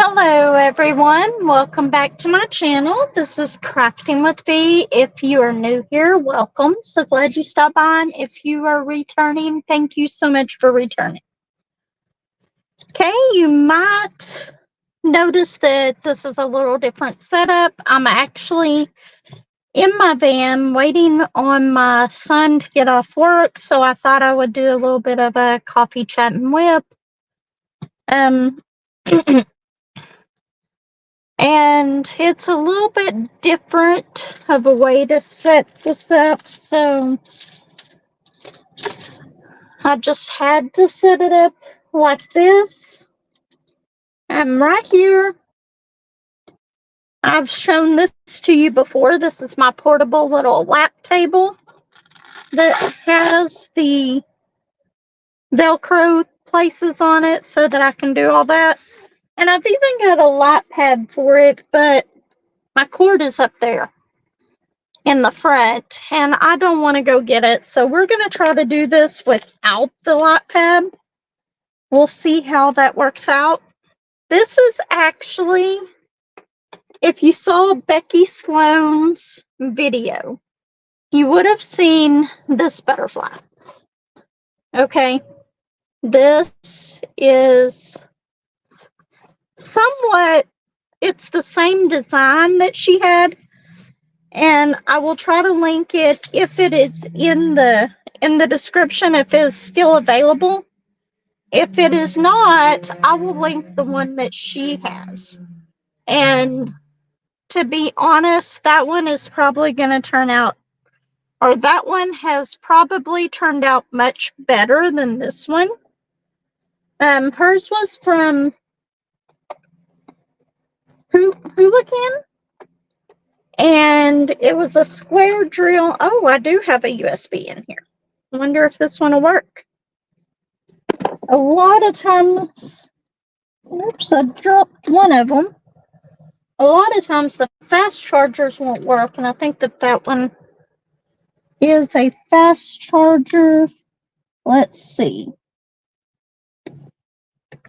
Hello everyone, welcome back to my channel. This is Crafting with V. If you are new here, welcome. So glad you stopped by. And if you are returning, thank you so much for returning. Okay, you might notice that this is a little different setup. I'm actually in my van waiting on my son to get off work, so I thought I would do a little bit of a coffee chat and whip. And it's a little bit different of a way to set this up, so I just had to set it up like this. And right here, I've shown this to you before. This is my portable little lap table that has the Velcro places on it so that I can do all that. And I've even got a light pad for it, but my cord is up there in the front and I don't want to go get it, so we're going to try to do this without the light pad. We'll see how that works out. This is actually, if you saw Becky Sloan's video, you would have seen this butterfly. Okay, this is somewhat, it's the same design that she had, and I will try to link it if it is in the description, if it's still available. If it is not, I will link the one that she has. And to be honest, that one is probably going to turn out, or that one has probably turned out much better than this one. Hers was from Huacan, and it was a square drill. Oh, I do have a USB in here. I wonder if this one will work. A lot of times, oops, I dropped one of them. A lot of times the fast chargers won't work, and I think that one is a fast charger. Let's see.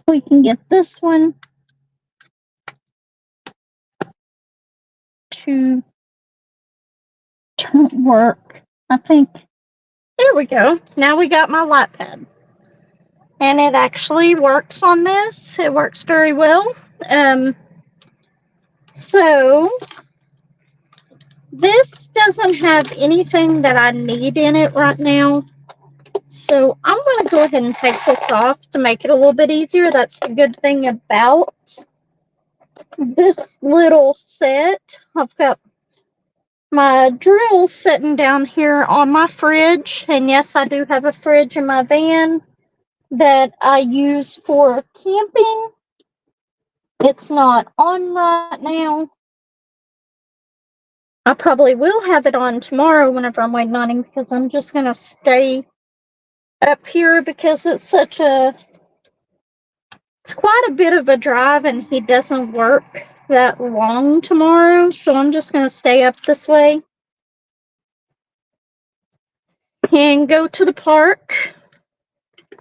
We can get this one to work. I think, there we go. Now we got my light pad. And it actually works on this. It works very well. So this doesn't have anything that I need in it right now. So I'm going to go ahead and take this off to make it a little bit easier. That's the good thing about this little set. I've got my drill sitting down here on my fridge. And yes, I do have a fridge in my van that I use for camping. It's not on right now. I probably will have it on tomorrow whenever I'm waiting on him, because I'm just going to stay up here because it's quite a bit of a drive and he doesn't work that long tomorrow. So I'm just going to stay up this way and go to the park.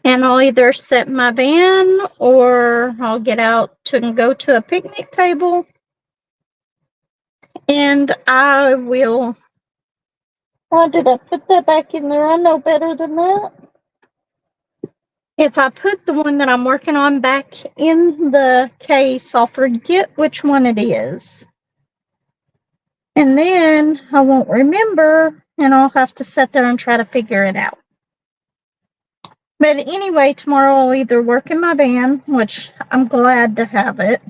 And I'll either set my van or I'll get out to go to a picnic table. And I will, why did I put that back in there? I know better than that. If I put the one that I'm working on back in the case, I'll forget which one it is. And then I won't remember and I'll have to sit there and try to figure it out. But anyway, tomorrow I'll either work in my van, which I'm glad to have it.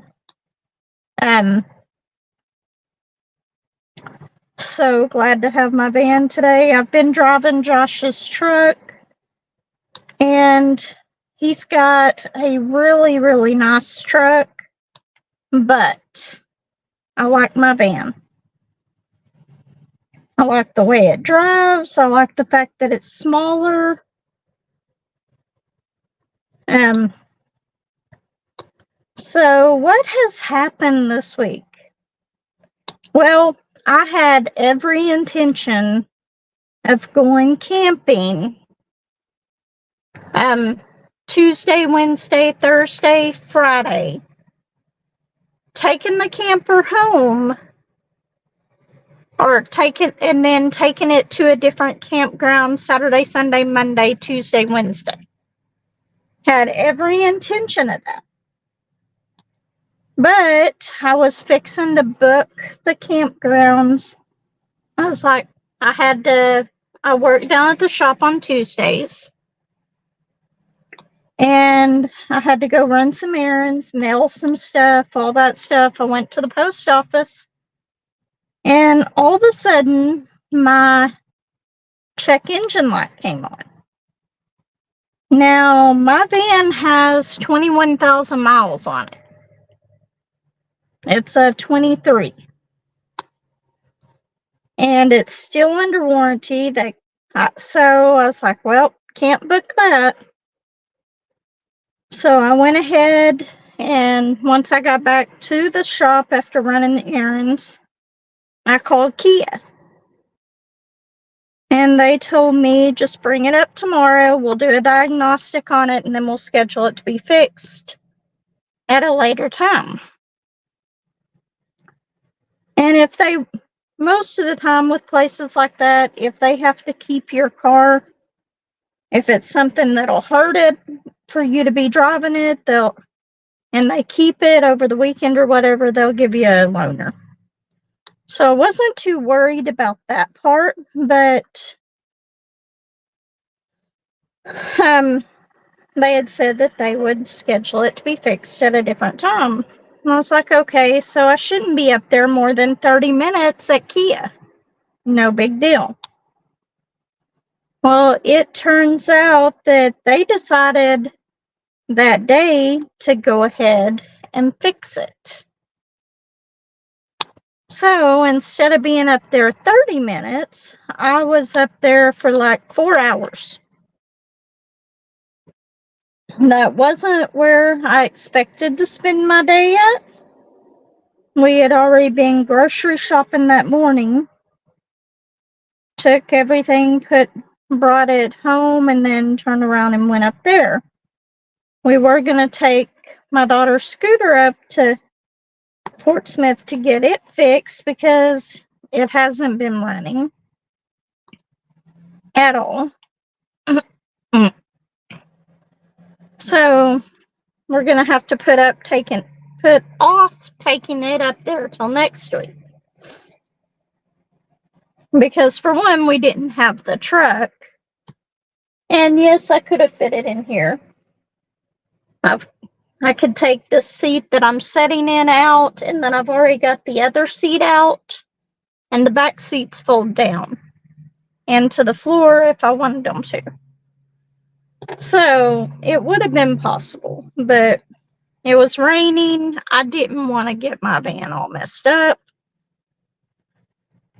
So glad to have my van today. I've been driving Josh's truck, and he's got a really, really nice truck, but I like my van. I like the way it drives. I like the fact that it's smaller. So what has happened this week? Well, I had every intention of going camping Tuesday, Wednesday, Thursday, Friday. taking the camper home or taking it to a different campground Saturday, Sunday, Monday, Tuesday, Wednesday. Had every intention of that. But I was fixing to book the campgrounds. I was like, I work down at the shop on Tuesdays. And I had to go run some errands, mail some stuff, all that stuff. I went to the post office. And all of a sudden, my check engine light came on. Now, my van has 21,000 miles on it. It's a 23. And it's still under warranty. So I was like, well, can't book that. So I went ahead, and once I got back to the shop after running the errands, I called Kia. And they told me, just bring it up tomorrow. We'll do a diagnostic on it, and then we'll schedule it to be fixed at a later time. And most of the time with places like that, if they have to keep your car, if it's something that'll hurt it for you to be driving it, and they keep it over the weekend or whatever, they'll give you a loaner. So I wasn't too worried about that part, but they had said that they would schedule it to be fixed at a different time. And I was like, okay, so I shouldn't be up there more than 30 minutes at Kia. No big deal. Well, it turns out that they decided that day to go ahead and fix it. So instead of being up there 30 minutes, I was up there for like 4 hours. That wasn't where I expected to spend my day at. We had already been grocery shopping that morning. Took everything, brought it home, and then turned around and went up there. We were going to take my daughter's scooter up to Fort Smith to get it fixed because it hasn't been running at all. So we're going to have to put off taking it up there till next week. Because for one, we didn't have the truck. And yes, I could have fit it in here. I could take the seat that I'm sitting in out, and then I've already got the other seat out, and the back seats fold down and to the floor if I wanted them to. So it would have been possible, but it was raining. I didn't want to get my van all messed up.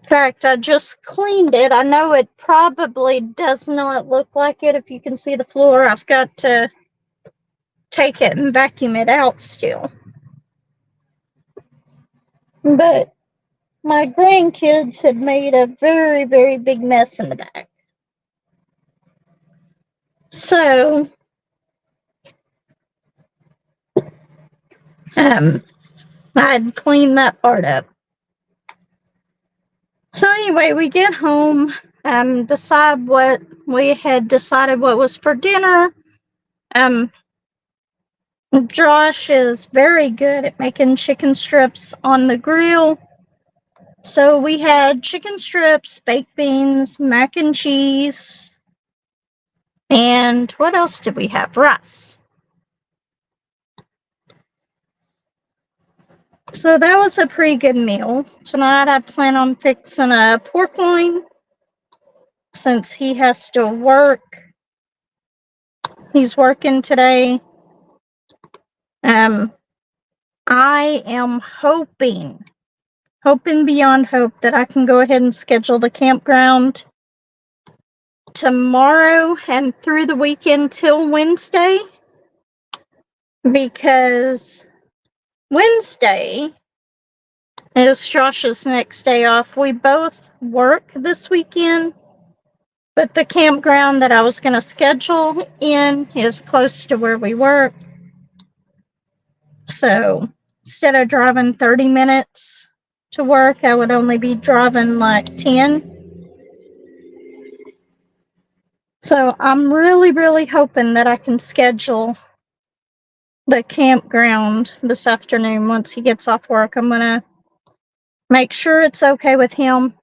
In fact, I just cleaned it. I know it probably does not look like it if you can see the floor. I've got to take it and vacuum it out still. But my grandkids had made a very, very big mess in the back. So, I'd cleaned that part up. So anyway, we get home, decide what we had decided what was for dinner. Josh is very good at making chicken strips on the grill. So we had chicken strips, baked beans, mac and cheese, and what else did we have? Rice. So that was a pretty good meal. Tonight I plan on fixing a pork loin since he has to work. He's working today. I am hoping beyond hope that I can go ahead and schedule the campground tomorrow and through the weekend till Wednesday, because Wednesday is Josh's next day off. We both work this weekend, but the campground that I was going to schedule in is close to where we work. So instead of driving 30 minutes to work, I would only be driving like 10. So I'm really, really hoping that I can schedule the campground this afternoon once he gets off work. I'm going to make sure it's okay with him.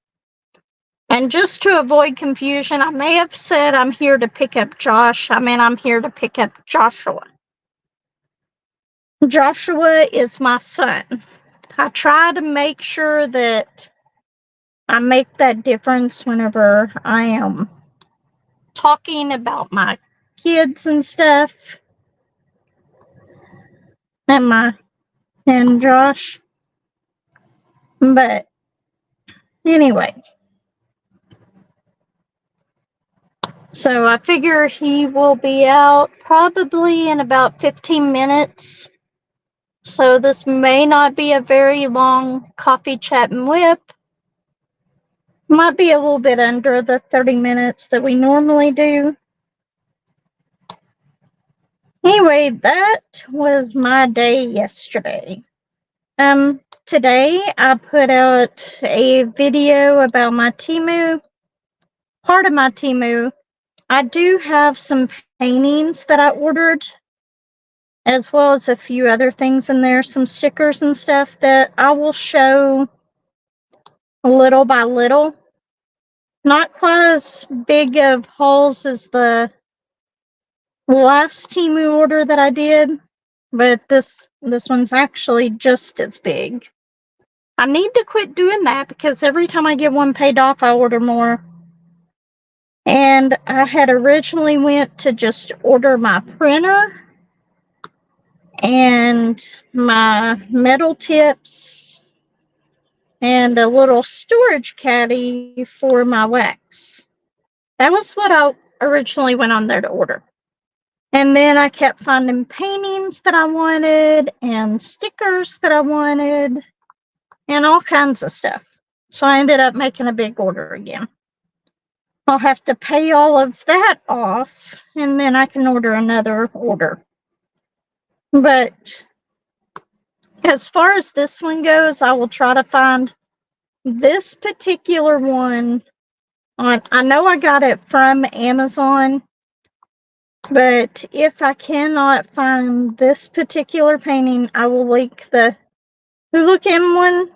And just to avoid confusion, I may have said I'm here to pick up Josh. I mean, I'm here to pick up Joshua. Joshua is my son. I try to make sure that I make that difference whenever I am talking about my kids and stuff. And Josh. But anyway. So I figure he will be out probably in about 15 minutes. So this may not be a very long coffee chat and WIP. Might be a little bit under the 30 minutes that we normally do. Anyway, that was my day yesterday. Today I put out a video about my Temu. Part of my Temu. I do have some paintings that I ordered, as well as a few other things in there, some stickers and stuff that I will show little by little. Not quite as big of hauls as the last Temu order that I did, but this one's actually just as big. I need to quit doing that because every time I get one paid off, I order more. And I had originally went to just order my printer and my metal tips and a little storage caddy for my wax. That was what I originally went on there to order. And then I kept finding paintings that I wanted and stickers that I wanted and all kinds of stuff. So I ended up making a big order again. I'll have to pay all of that off and then I can order another order. But as far as this one goes, I will try to find this particular one on, I know I got it from Amazon, but if I cannot find this particular painting, I will link the Huacan one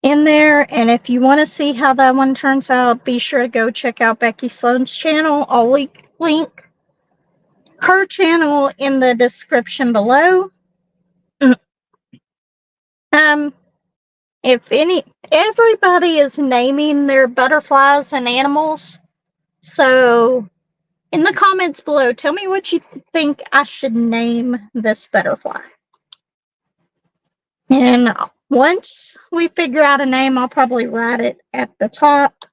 in there. And if you want to see how that one turns out, be sure to go check out Becky Sloan's channel. I'll link her channel in the description below. Everybody is naming their butterflies and animals. So in the comments below, tell me what you think I should name this butterfly. And once we figure out a name, I'll probably write it at the top.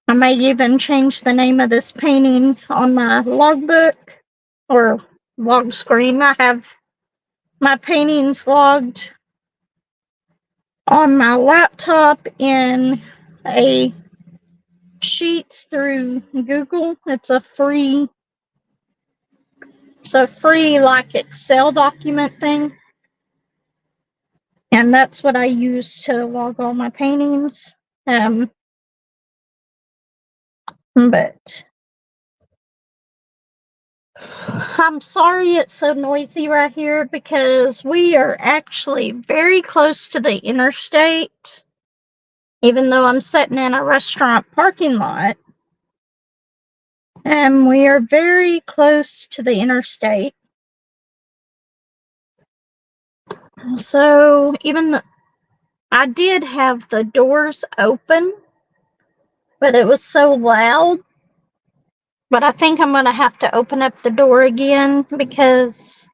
I may even change the name of this painting on my logbook or log screen. I have my paintings logged on my laptop in a sheets through Google. It's a free like Excel document thing. And that's what I use to log all my paintings. But I'm sorry it's so noisy right here because we are actually very close to the interstate. Even though I'm sitting in a restaurant parking lot. And we are very close to the interstate. So I did have the doors open, but it was so loud. But I think I'm going to have to open up the door again because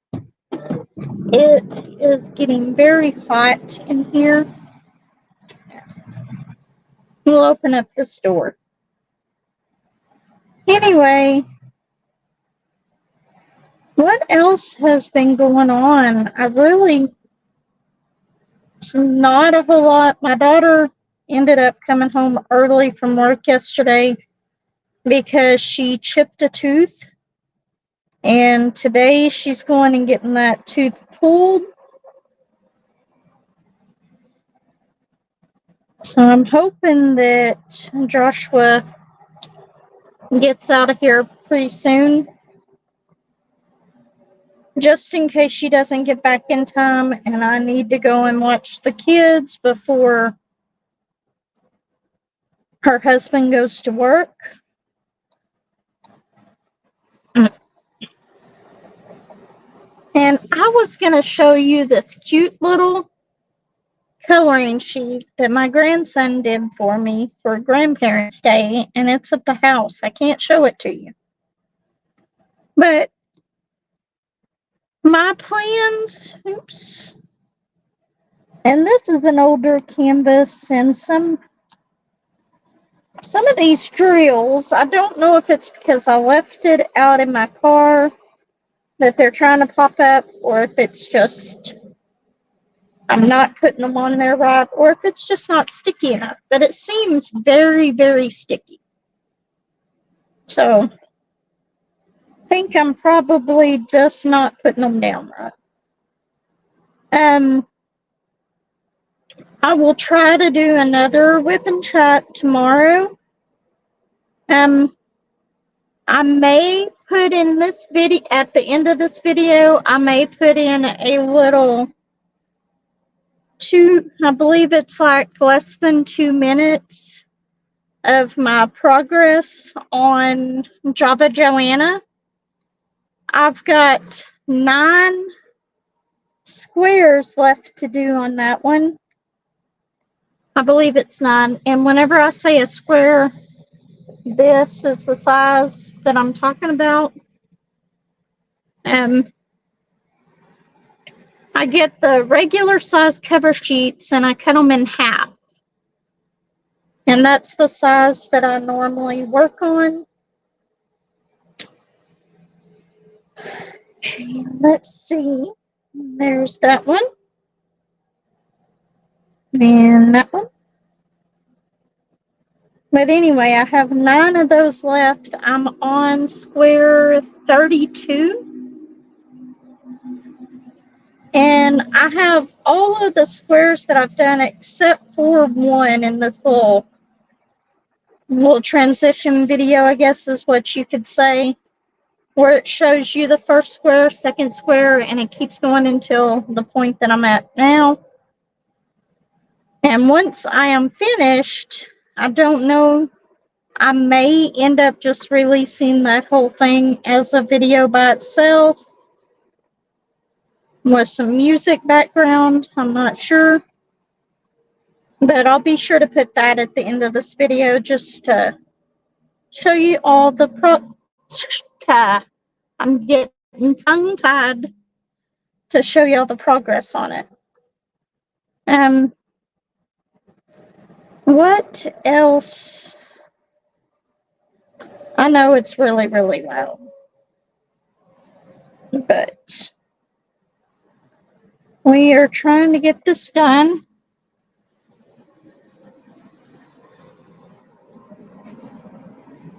it is getting very hot in here. We'll open up this door. Anyway, what else has been going on? Not a whole lot. My daughter ended up coming home early from work yesterday because she chipped a tooth. And today she's going and getting that tooth pulled. So I'm hoping that Joshua gets out of here pretty soon, just in case she doesn't get back in time and I need to go and watch the kids before her husband goes to work. And I was going to show you this cute little coloring sheet that my grandson did for me for Grandparents' Day, and it's at the house. I can't show it to you. But my plans, oops, and this is an older canvas, and some of these drills, I don't know if it's because I left it out in my car that they're trying to pop up, or if it's just I'm not putting them on there right, or if it's just not sticky enough. But it seems very, very sticky. So I think I'm probably just not putting them down right. I will try to do another whip and chat tomorrow. I may put in this video, at the end of this video, I may put in a little I believe it's like less than 2 minutes of my progress on Java Joanna. I've got 9 squares left to do on that one. I believe it's 9. And whenever I say a square, this is the size that I'm talking about. I get the regular size cover sheets and I cut them in half. And that's the size that I normally work on. Okay, let's see. There's that one. And that one. But anyway, I have 9 of those left. I'm on square 32. And I have all of the squares that I've done except for one in this little transition video, I guess is what you could say, where it shows you the first square, second square, and it keeps going until the point that I'm at now. And once I am finished, I don't know, I may end up just releasing that whole thing as a video by itself with some music background. I'm not sure. But I'll be sure to put that at the end of this video just to show you all the I'm getting tongue-tied to show you all the progress on it. What else? I know it's really, really loud. But we are trying to get this done.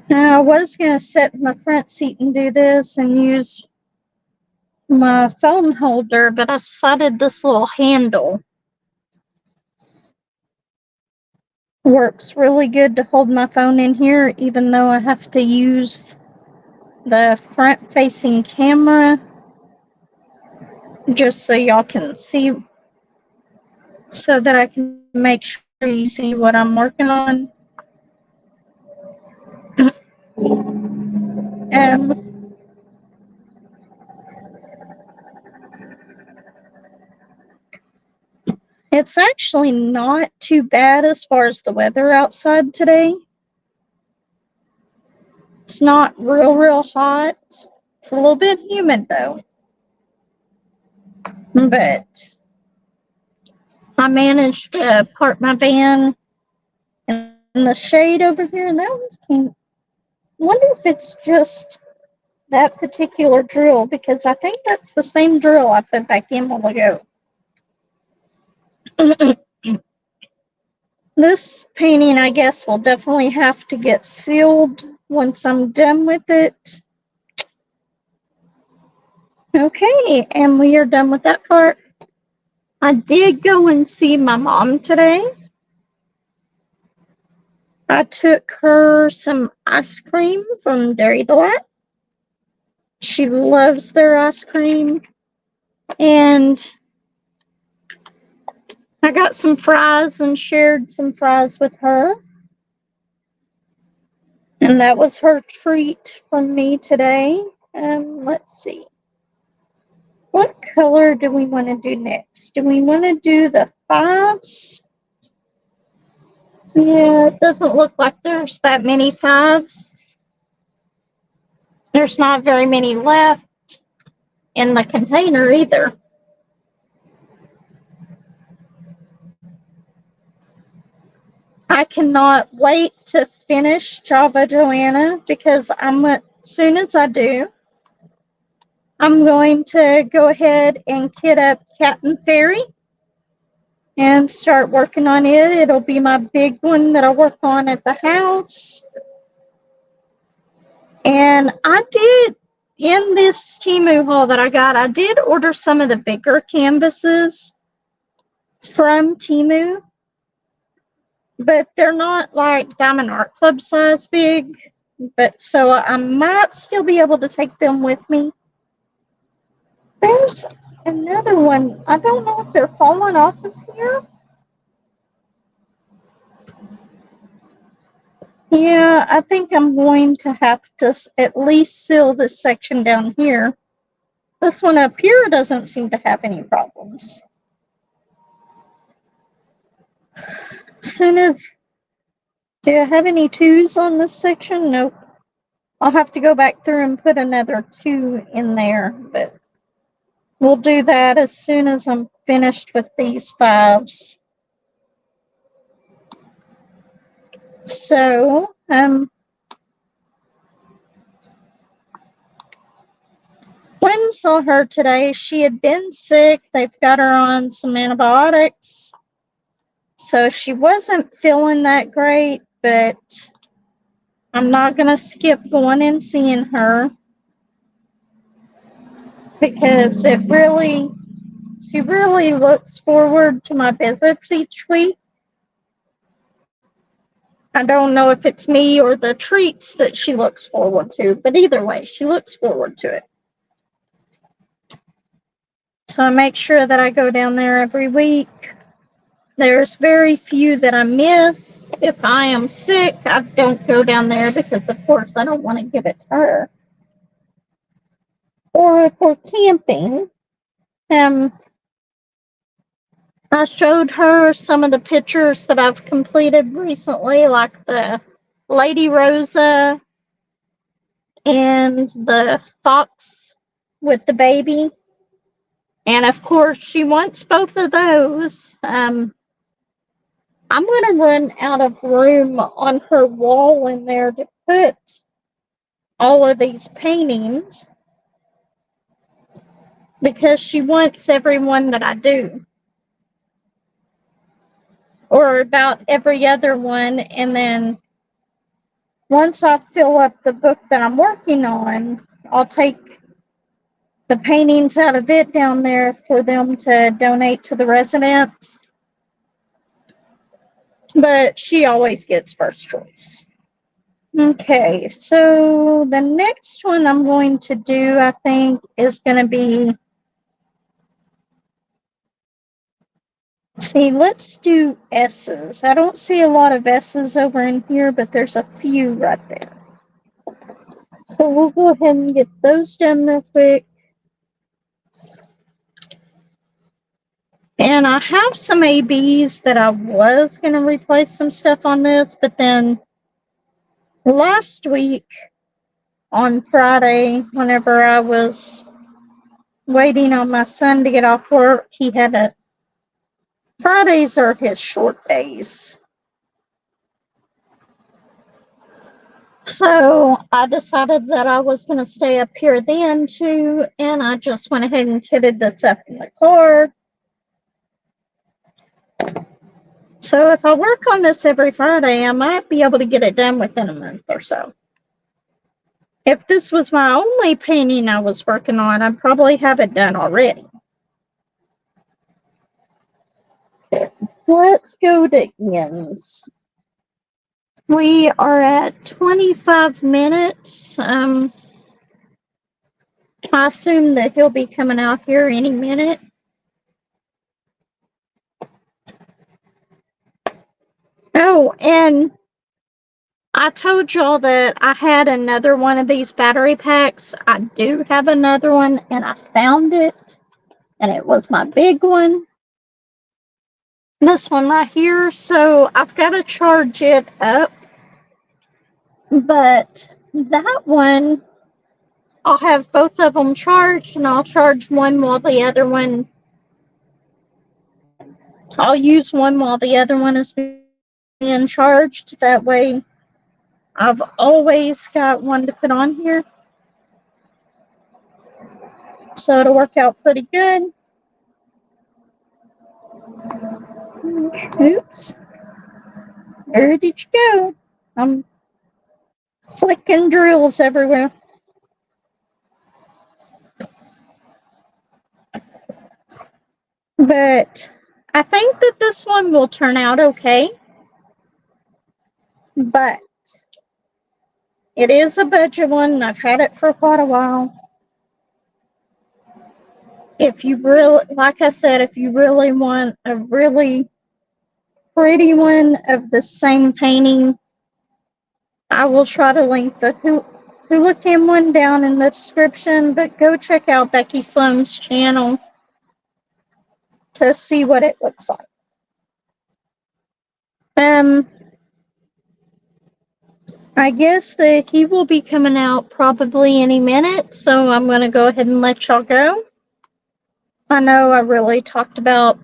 Now, I was going to sit in the front seat and do this and use my phone holder, but I decided this little handle works really good to hold my phone in here, even though I have to use the front-facing camera just so y'all can see, so that I can make sure you see what I'm working on. It's actually not too bad as far as the weather outside today. It's not real hot. It's a little bit humid though. But I managed to park my van in the shade over here, and that was kind of, I wonder if it's just that particular drill, because I think that's the same drill I put back in a while ago. This painting, I guess, will definitely have to get sealed once I'm done with it. Okay, and we are done with that part. I did go and see my mom today. I took her some ice cream from Dairy Delight. She loves their ice cream. And I got some fries and shared some fries with her. And that was her treat from me today. Let's see. What color do we want to do next? Do we want to do the 5s? Yeah, it doesn't look like there's that many 5s. There's not very many left in the container either. I cannot wait to finish Java Joanna because as soon as I do, I'm going to go ahead and kit up Captain Fairy and start working on it. It'll be my big one that I work on at the house. And I did, in this Temu haul that I got, I did order some of the bigger canvases from Temu, but they're not like Diamond Art Club size big. But so I might still be able to take them with me. There's another one. I don't know if they're falling off of here. Yeah, I think I'm going to have to at least seal this section down here. This one up here doesn't seem to have any problems. As soon as... Do I have any 2s on this section? Nope. I'll have to go back through and put another 2 in there, but we'll do that as soon as I'm finished with these 5s. So, Gwen saw her today. She had been sick. They've got her on some antibiotics. So she wasn't feeling that great, but I'm not going to skip going and seeing her because she really looks forward to my visits each week. I don't know if it's me or the treats that she looks forward to, but either way, she looks forward to it. So I make sure that I go down there every week. There's very few that I miss. If I am sick, I don't go down there because, of course, I don't want to give it to her. Or if we're camping, I showed her some of the pictures that I've completed recently, like the Lady Rosa and the fox with the baby. And of course, she wants both of those. I'm going to run out of room on her wall in there to put all of these paintings because she wants every one that I do, or about every other one. And then once I fill up the book that I'm working on, I'll take the paintings out of it down there for them to donate to the residents. But she always gets first choice. Okay, so the next one I'm going to do, I think, is going to be... See, let's do S's. I don't see a lot of S's over in here, but there's a few right there. So we'll go ahead and get those done real quick. And I have some ABs that I was going to replace some stuff on this, but then last week on Friday, whenever I was waiting on my son to get off work, he had Fridays are his short days. So I decided that I was going to stay up here then too, and I just went ahead and kitted this up in the car. So if I work on this every Friday, I might be able to get it done within a month or so. If this was my only painting I was working on, I'd probably have it done already. Let's go to ends. We are at 25 minutes. I assume that he'll be coming out here any minute. Oh, and I told y'all that I had another one of these battery packs. I do have another one, and I found it, and it was my big one. This one right here. So I've got to charge it up, but that one, I'll have both of them charged, and I'll charge one while the other one, I'll use one while the other one is being charged. That way, I've always got one to put on here. So it'll work out pretty good. Oops. Where did you go? I'm flicking drills everywhere. But I think that this one will turn out okay. But it is a budget one, and I've had it for quite a while. If you really, like I said, if you really want a really pretty one of the same painting, I will try to link the Huacan one down in the description, but go check out Becky Sloan's channel to see what it looks like. I guess that he will be coming out probably any minute, so I'm going to go ahead and let y'all go. I know I really talked about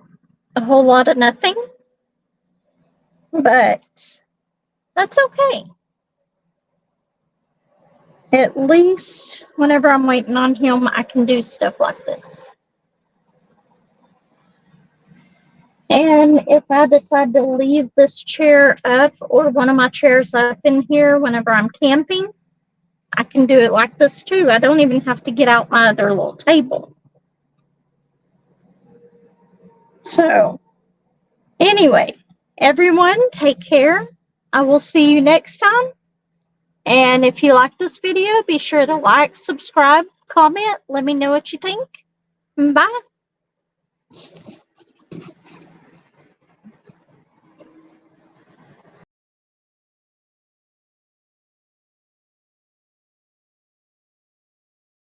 a whole lot of nothing, but that's okay. At least whenever I'm waiting on him, I can do stuff like this. And if I decide to leave this chair up or one of my chairs up in here whenever I'm camping, I can do it like this too. I don't even have to get out my other little table. So, anyway, everyone, take care. I will see you next time. And if you like this video, be sure to like, subscribe, comment, let me know what you think. Bye.